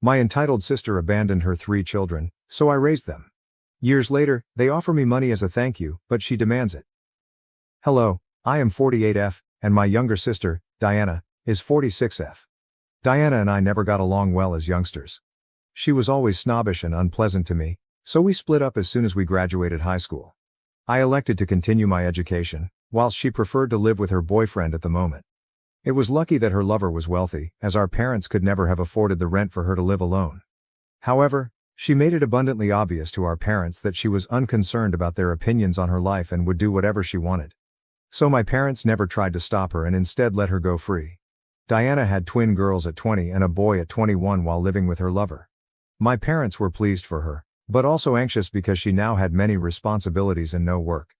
My entitled sister abandoned her 3 children, so I raised them. Years later, they offer me money as a thank you, but she demands it. Hello, I am 48F, and my younger sister, Diana, is 46F. Diana and I never got along well as youngsters. She was always snobbish and unpleasant to me, so we split up as soon as we graduated high school. I elected to continue my education, whilst she preferred to live with her boyfriend at the moment. It was lucky that her lover was wealthy, as our parents could never have afforded the rent for her to live alone. However, she made it abundantly obvious to our parents that she was unconcerned about their opinions on her life and would do whatever she wanted. So my parents never tried to stop her and instead let her go free. Diana had twin girls at 20 and a boy at 21 while living with her lover. My parents were pleased for her, but also anxious because she now had many responsibilities and no work.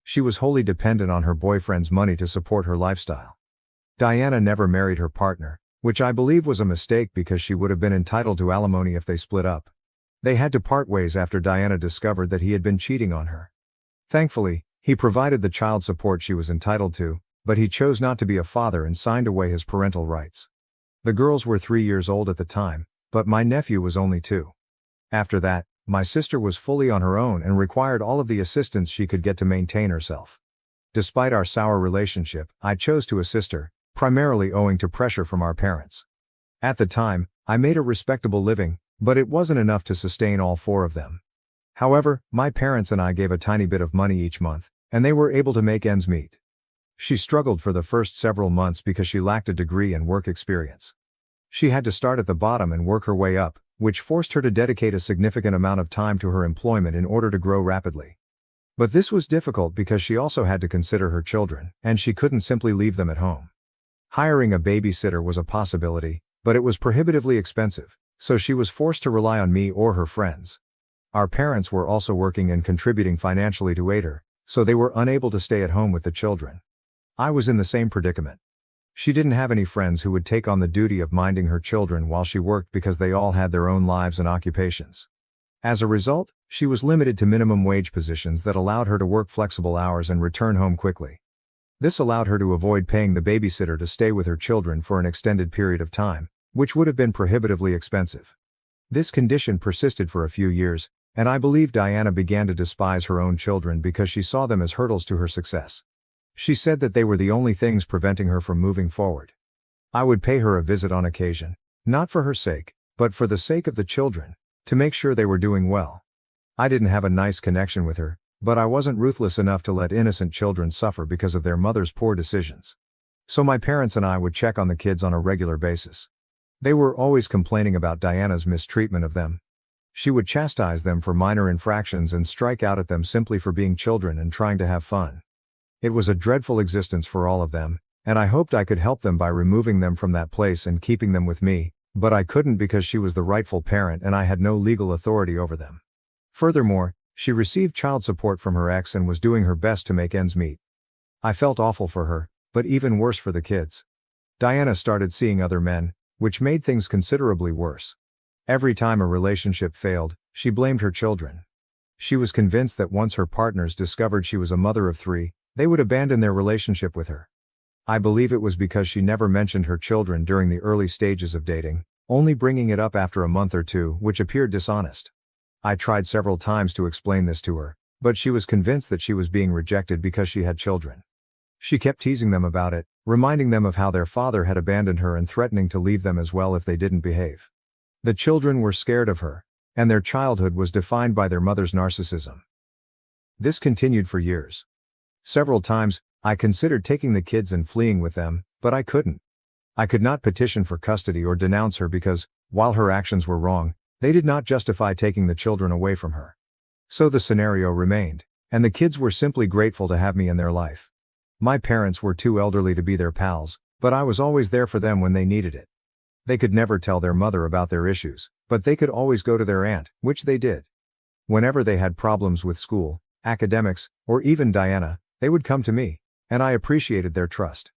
She was wholly dependent on her boyfriend's money to support her lifestyle. Diana never married her partner, which I believe was a mistake because she would have been entitled to alimony if they split up. They had to part ways after Diana discovered that he had been cheating on her. Thankfully, he provided the child support she was entitled to, but he chose not to be a father and signed away his parental rights. The girls were 3 years old at the time, but my nephew was only 2. After that, my sister was fully on her own and required all of the assistance she could get to maintain herself. Despite our sour relationship, I chose to assist her, primarily owing to pressure from our parents. At the time, I made a respectable living, but it wasn't enough to sustain all 4 of them. However, my parents and I gave a tiny bit of money each month, and they were able to make ends meet. She struggled for the first several months because she lacked a degree and work experience. She had to start at the bottom and work her way up, which forced her to dedicate a significant amount of time to her employment in order to grow rapidly. But this was difficult because she also had to consider her children, and she couldn't simply leave them at home. Hiring a babysitter was a possibility, but it was prohibitively expensive, so she was forced to rely on me or her friends. Our parents were also working and contributing financially to aid her, so they were unable to stay at home with the children. I was in the same predicament. She didn't have any friends who would take on the duty of minding her children while she worked because they all had their own lives and occupations. As a result, she was limited to minimum wage positions that allowed her to work flexible hours and return home quickly. This allowed her to avoid paying the babysitter to stay with her children for an extended period of time, which would have been prohibitively expensive. This condition persisted for a few years, and I believe Diana began to despise her own children because she saw them as hurdles to her success. She said that they were the only things preventing her from moving forward. I would pay her a visit on occasion, not for her sake, but for the sake of the children, to make sure they were doing well. I didn't have a nice connection with her, but I wasn't ruthless enough to let innocent children suffer because of their mother's poor decisions. So my parents and I would check on the kids on a regular basis. They were always complaining about Diana's mistreatment of them. She would chastise them for minor infractions and strike out at them simply for being children and trying to have fun. It was a dreadful existence for all of them, and I hoped I could help them by removing them from that place and keeping them with me, but I couldn't because she was the rightful parent and I had no legal authority over them. Furthermore, she received child support from her ex and was doing her best to make ends meet. I felt awful for her, but even worse for the kids. Diana started seeing other men, which made things considerably worse. Every time a relationship failed, she blamed her children. She was convinced that once her partners discovered she was a mother of 3, they would abandon their relationship with her. I believe it was because she never mentioned her children during the early stages of dating, only bringing it up after a month or 2, which appeared dishonest. I tried several times to explain this to her, but she was convinced that she was being rejected because she had children. She kept teasing them about it, reminding them of how their father had abandoned her and threatening to leave them as well if they didn't behave. The children were scared of her, and their childhood was defined by their mother's narcissism. This continued for years. Several times, I considered taking the kids and fleeing with them, but I couldn't. I could not petition for custody or denounce her because, while her actions were wrong, they did not justify taking the children away from her. So the scenario remained, and the kids were simply grateful to have me in their life. My parents were too elderly to be their pals, but I was always there for them when they needed it. They could never tell their mother about their issues, but they could always go to their aunt, which they did. Whenever they had problems with school, academics, or even Diana, they would come to me, and I appreciated their trust.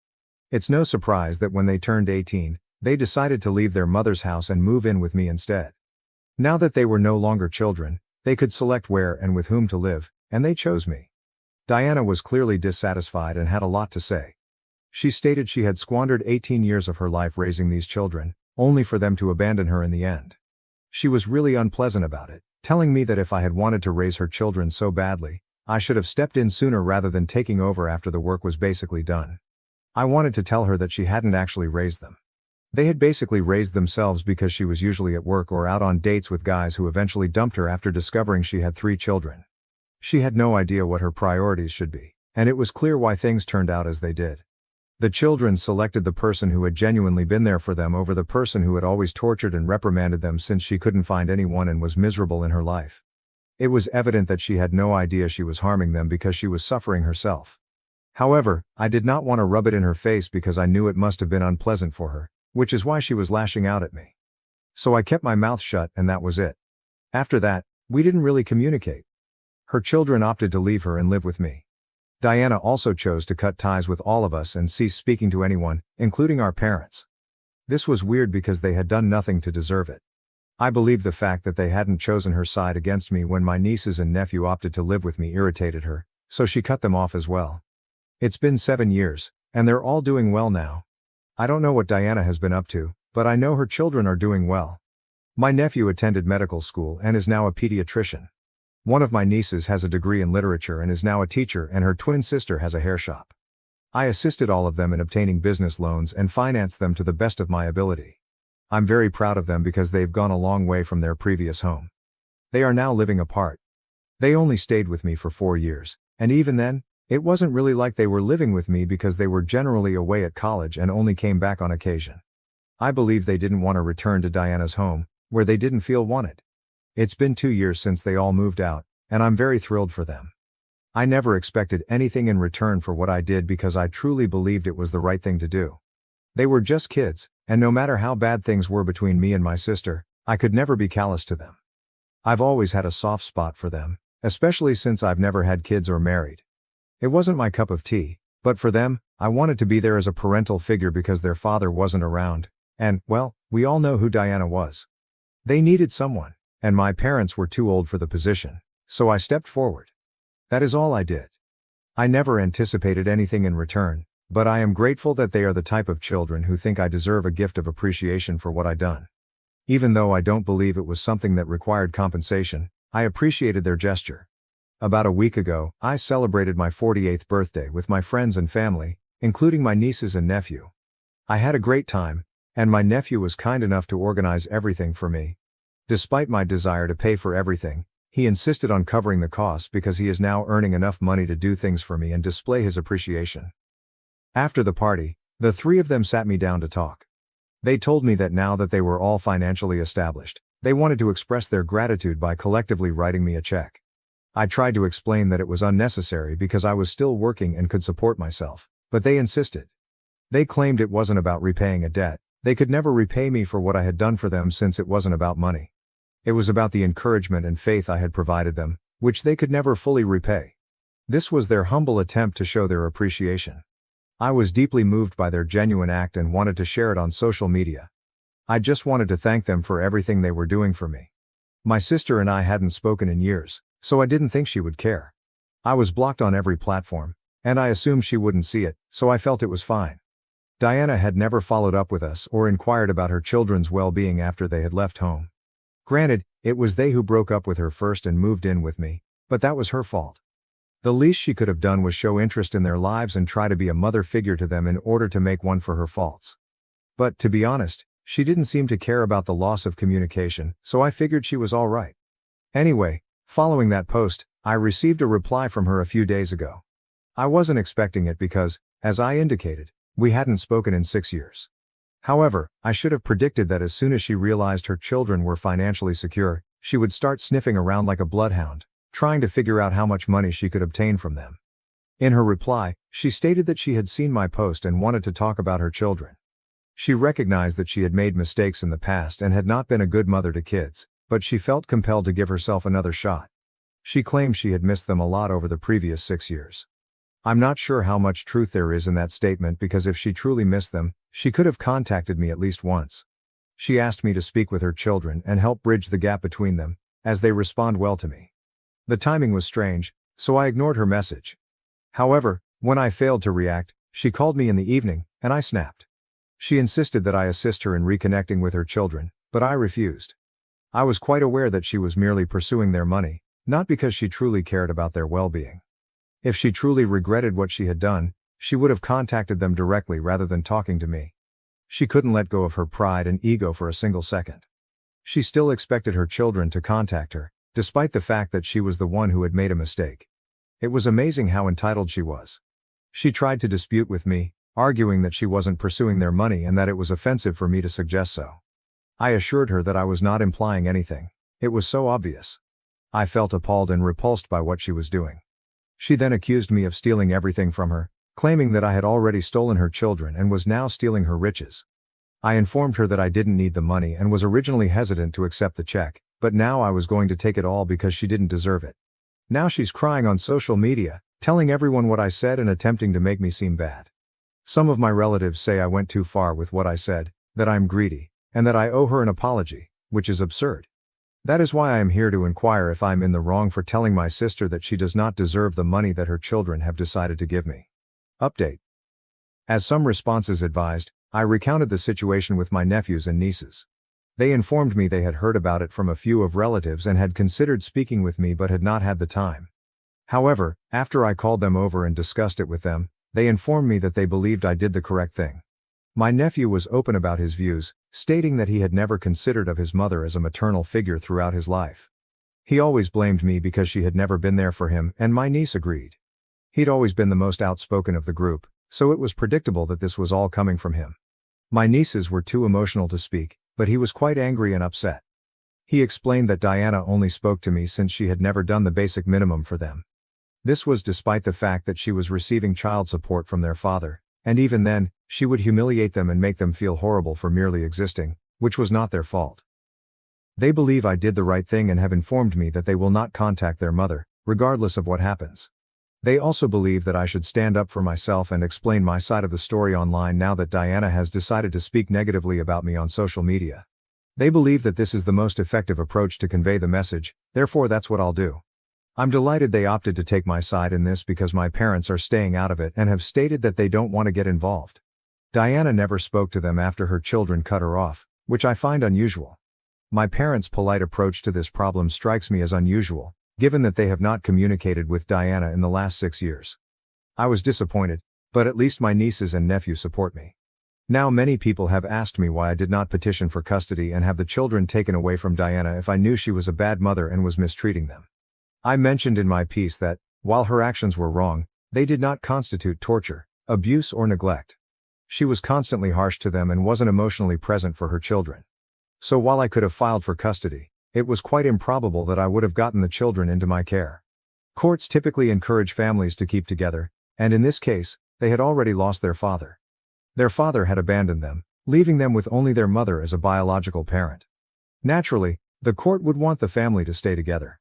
It's no surprise that when they turned 18, they decided to leave their mother's house and move in with me instead. Now that they were no longer children, they could select where and with whom to live, and they chose me. Diana was clearly dissatisfied and had a lot to say. She stated she had squandered 18 years of her life raising these children, only for them to abandon her in the end. She was really unpleasant about it, telling me that if I had wanted to raise her children so badly, I should have stepped in sooner rather than taking over after the work was basically done. I wanted to tell her that she hadn't actually raised them. They had basically raised themselves because she was usually at work or out on dates with guys who eventually dumped her after discovering she had 3 children. She had no idea what her priorities should be, and it was clear why things turned out as they did. The children selected the person who had genuinely been there for them over the person who had always tortured and reprimanded them since she couldn't find anyone and was miserable in her life. It was evident that she had no idea she was harming them because she was suffering herself. However, I did not want to rub it in her face because I knew it must have been unpleasant for her, which is why she was lashing out at me. So I kept my mouth shut and that was it. After that, we didn't really communicate. Her children opted to leave her and live with me. Diana also chose to cut ties with all of us and cease speaking to anyone, including our parents. This was weird because they had done nothing to deserve it. I believe the fact that they hadn't chosen her side against me when my nieces and nephew opted to live with me irritated her, so she cut them off as well. It's been 7 years, and they're all doing well now. I don't know what Diana has been up to, but I know her children are doing well. My nephew attended medical school and is now a pediatrician. One of my nieces has a degree in literature and is now a teacher, and her twin sister has a hair shop. I assisted all of them in obtaining business loans and financed them to the best of my ability. I'm very proud of them because they've gone a long way from their previous home. They are now living apart. They only stayed with me for 4 years, and even then, it wasn't really like they were living with me because they were generally away at college and only came back on occasion. I believe they didn't want to return to Diana's home, where they didn't feel wanted. It's been 2 years since they all moved out, and I'm very thrilled for them. I never expected anything in return for what I did because I truly believed it was the right thing to do. They were just kids, and no matter how bad things were between me and my sister, I could never be callous to them. I've always had a soft spot for them, especially since I've never had kids or married. It wasn't my cup of tea, but for them, I wanted to be there as a parental figure because their father wasn't around, and, well, we all know who Diana was. They needed someone, and my parents were too old for the position, so I stepped forward. That is all I did. I never anticipated anything in return, but I am grateful that they are the type of children who think I deserve a gift of appreciation for what I done. Even though I don't believe it was something that required compensation, I appreciated their gesture. About a week ago, I celebrated my 48th birthday with my friends and family, including my nieces and nephew. I had a great time, and my nephew was kind enough to organize everything for me. Despite my desire to pay for everything, he insisted on covering the costs because he is now earning enough money to do things for me and display his appreciation. After the party, the 3 of them sat me down to talk. They told me that now that they were all financially established, they wanted to express their gratitude by collectively writing me a check. I tried to explain that it was unnecessary because I was still working and could support myself, but they insisted. They claimed it wasn't about repaying a debt. They could never repay me for what I had done for them since it wasn't about money. It was about the encouragement and faith I had provided them, which they could never fully repay. This was their humble attempt to show their appreciation. I was deeply moved by their genuine act and wanted to share it on social media. I just wanted to thank them for everything they were doing for me. My sister and I hadn't spoken in years, so I didn't think she would care. I was blocked on every platform, and I assumed she wouldn't see it, so I felt it was fine. Diana had never followed up with us or inquired about her children's well-being after they had left home. Granted, it was they who broke up with her first and moved in with me, but that was her fault. The least she could have done was show interest in their lives and try to be a mother figure to them in order to make one for her faults. But, to be honest, she didn't seem to care about the loss of communication, so I figured she was all right. Anyway, following that post, I received a reply from her a few days ago. I wasn't expecting it because, as I indicated, we hadn't spoken in 6 years. However, I should have predicted that as soon as she realized her children were financially secure, she would start sniffing around like a bloodhound, trying to figure out how much money she could obtain from them. In her reply, she stated that she had seen my post and wanted to talk about her children. She recognized that she had made mistakes in the past and had not been a good mother to kids, but she felt compelled to give herself another shot. She claimed she had missed them a lot over the previous 6 years. I'm not sure how much truth there is in that statement because if she truly missed them, she could have contacted me at least once. She asked me to speak with her children and help bridge the gap between them, as they respond well to me. The timing was strange, so I ignored her message. However, when I failed to react, she called me in the evening, and I snapped. She insisted that I assist her in reconnecting with her children, but I refused. I was quite aware that she was merely pursuing their money, not because she truly cared about their well-being. If she truly regretted what she had done, she would have contacted them directly rather than talking to me. She couldn't let go of her pride and ego for a single second. She still expected her children to contact her, despite the fact that she was the one who had made a mistake. It was amazing how entitled she was. She tried to dispute with me, arguing that she wasn't pursuing their money and that it was offensive for me to suggest so. I assured her that I was not implying anything. It was so obvious. I felt appalled and repulsed by what she was doing. She then accused me of stealing everything from her, claiming that I had already stolen her children and was now stealing her riches. I informed her that I didn't need the money and was originally hesitant to accept the check, but now I was going to take it all because she didn't deserve it. Now she's crying on social media, telling everyone what I said and attempting to make me seem bad. Some of my relatives say I went too far with what I said, that I'm greedy, and that I owe her an apology, which is absurd. That is why I am here to inquire if I'm in the wrong for telling my sister that she does not deserve the money that her children have decided to give me. Update. As some responses advised, I recounted the situation with my nephews and nieces. They informed me they had heard about it from a few of relatives and had considered speaking with me but had not had the time. However, after I called them over and discussed it with them, they informed me that they believed I did the correct thing. My nephew was open about his views, stating that he had never considered of his mother as a maternal figure throughout his life. He always blamed me because she had never been there for him, and my niece agreed. He'd always been the most outspoken of the group, so it was predictable that this was all coming from him. My nieces were too emotional to speak, but he was quite angry and upset. He explained that Diana only spoke to me since she had never done the basic minimum for them. This was despite the fact that she was receiving child support from their father, and even then, she would humiliate them and make them feel horrible for merely existing, which was not their fault. They believe I did the right thing and have informed me that they will not contact their mother, regardless of what happens. They also believe that I should stand up for myself and explain my side of the story online now that Diana has decided to speak negatively about me on social media. They believe that this is the most effective approach to convey the message, therefore that's what I'll do. I'm delighted they opted to take my side in this because my parents are staying out of it and have stated that they don't want to get involved. Diana never spoke to them after her children cut her off, which I find unusual. My parents' polite approach to this problem strikes me as unusual, given that they have not communicated with Diana in the last 6 years. I was disappointed, but at least my nieces and nephew support me. Now many people have asked me why I did not petition for custody and have the children taken away from Diana if I knew she was a bad mother and was mistreating them. I mentioned in my piece that, while her actions were wrong, they did not constitute torture, abuse or neglect. She was constantly harsh to them and wasn't emotionally present for her children. So while I could have filed for custody, it was quite improbable that I would have gotten the children into my care. Courts typically encourage families to keep together, and in this case, they had already lost their father. Their father had abandoned them, leaving them with only their mother as a biological parent. Naturally, the court would want the family to stay together.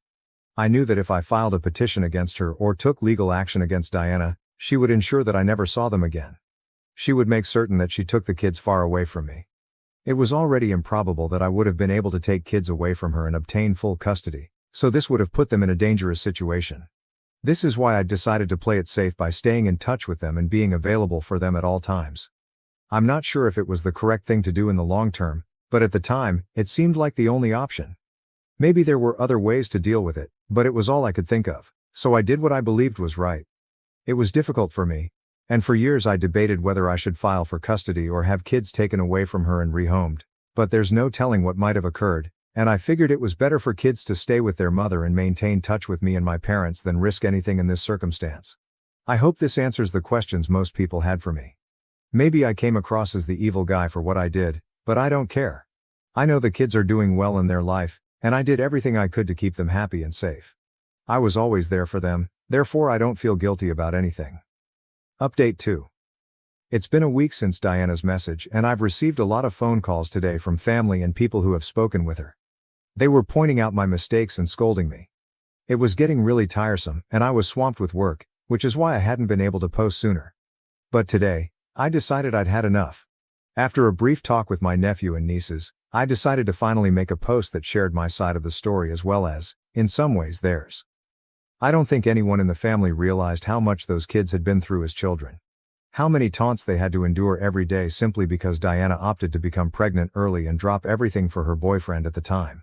I knew that if I filed a petition against her or took legal action against Diana, she would ensure that I never saw them again. She would make certain that she took the kids far away from me. It was already improbable that I would have been able to take kids away from her and obtain full custody, so this would have put them in a dangerous situation. This is why I decided to play it safe by staying in touch with them and being available for them at all times. I'm not sure if it was the correct thing to do in the long term, but at the time, it seemed like the only option. Maybe there were other ways to deal with it, but it was all I could think of, so I did what I believed was right. It was difficult for me, and for years I debated whether I should file for custody or have kids taken away from her and rehomed, but there's no telling what might have occurred, and I figured it was better for kids to stay with their mother and maintain touch with me and my parents than risk anything in this circumstance. I hope this answers the questions most people had for me. Maybe I came across as the evil guy for what I did, but I don't care. I know the kids are doing well in their life, and I did everything I could to keep them happy and safe. I was always there for them, therefore I don't feel guilty about anything. Update 2. It's been a week since Diana's message and I've received a lot of phone calls today from family and people who have spoken with her. They were pointing out my mistakes and scolding me. It was getting really tiresome and I was swamped with work, which is why I hadn't been able to post sooner. But today, I decided I'd had enough. After a brief talk with my nephew and nieces, I decided to finally make a post that shared my side of the story as well as, in some ways, theirs. I don't think anyone in the family realized how much those kids had been through as children. How many taunts they had to endure every day simply because Diana opted to become pregnant early and drop everything for her boyfriend at the time.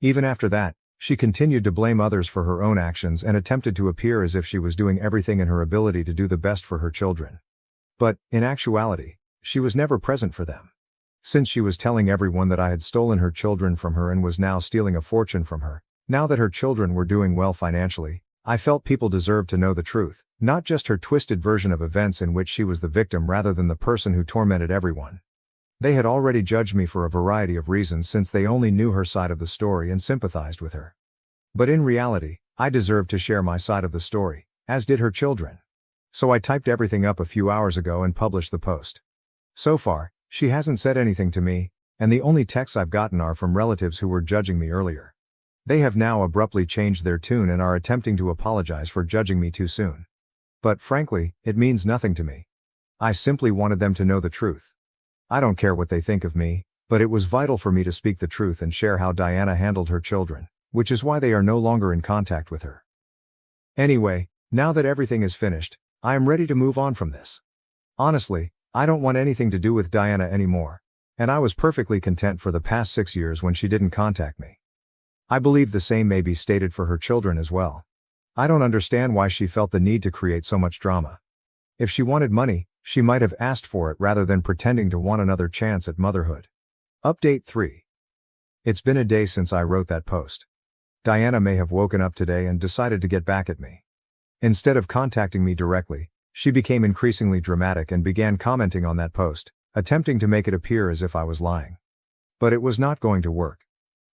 Even after that, she continued to blame others for her own actions and attempted to appear as if she was doing everything in her ability to do the best for her children. But, in actuality, she was never present for them. Since she was telling everyone that I had stolen her children from her and was now stealing a fortune from her, now that her children were doing well financially, I felt people deserved to know the truth, not just her twisted version of events in which she was the victim rather than the person who tormented everyone. They had already judged me for a variety of reasons since they only knew her side of the story and sympathized with her. But in reality, I deserved to share my side of the story, as did her children. So I typed everything up a few hours ago and published the post. So far, she hasn't said anything to me, and the only texts I've gotten are from relatives who were judging me earlier. They have now abruptly changed their tune and are attempting to apologize for judging me too soon. But frankly, it means nothing to me. I simply wanted them to know the truth. I don't care what they think of me, but it was vital for me to speak the truth and share how Diana handled her children, which is why they are no longer in contact with her. Anyway, now that everything is finished, I am ready to move on from this. Honestly, I don't want anything to do with Diana anymore, and I was perfectly content for the past 6 years when she didn't contact me. I believe the same may be stated for her children as well. I don't understand why she felt the need to create so much drama. If she wanted money, she might have asked for it rather than pretending to want another chance at motherhood. Update 3. It's been a day since I wrote that post. Diana may have woken up today and decided to get back at me. Instead of contacting me directly, she became increasingly dramatic and began commenting on that post, attempting to make it appear as if I was lying. But it was not going to work.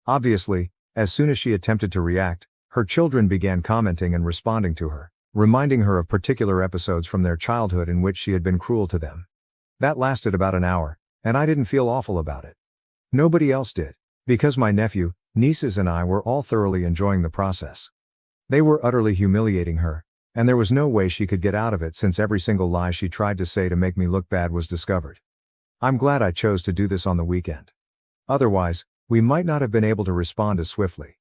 Obviously, as soon as she attempted to react, her children began commenting and responding to her, reminding her of particular episodes from their childhood in which she had been cruel to them. That lasted about an hour, and I didn't feel awful about it. Nobody else did, because my nephew, nieces and I were all thoroughly enjoying the process. They were utterly humiliating her, and there was no way she could get out of it since every single lie she tried to say to make me look bad was discovered. I'm glad I chose to do this on the weekend. Otherwise, we might not have been able to respond as swiftly.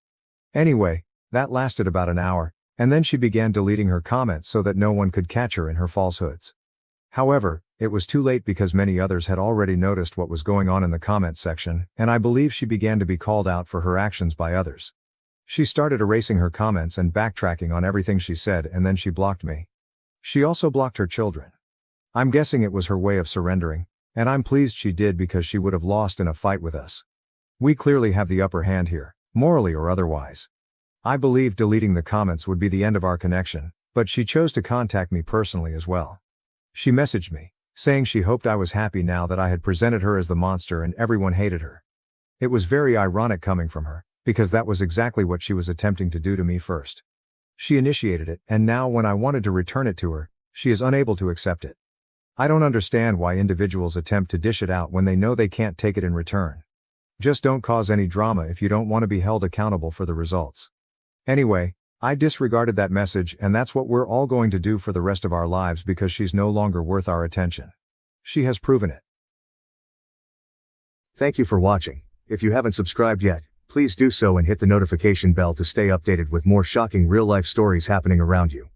Anyway, that lasted about an hour, and then she began deleting her comments so that no one could catch her in her falsehoods. However, it was too late because many others had already noticed what was going on in the comment section, and I believe she began to be called out for her actions by others. She started erasing her comments and backtracking on everything she said, and then she blocked me. She also blocked her children. I'm guessing it was her way of surrendering, and I'm pleased she did because she would have lost in a fight with us. We clearly have the upper hand here, morally or otherwise. I believed deleting the comments would be the end of our connection, but she chose to contact me personally as well. She messaged me, saying she hoped I was happy now that I had presented her as the monster and everyone hated her. It was very ironic coming from her, because that was exactly what she was attempting to do to me first. She initiated it, and now when I wanted to return it to her, she is unable to accept it. I don't understand why individuals attempt to dish it out when they know they can't take it in return. Just don't cause any drama if you don't want to be held accountable for the results. Anyway, I disregarded that message, and that's what we're all going to do for the rest of our lives because she's no longer worth our attention. She has proven it. Thank you for watching. If you haven't subscribed yet, please do so and hit the notification bell to stay updated with more shocking real-life stories happening around you.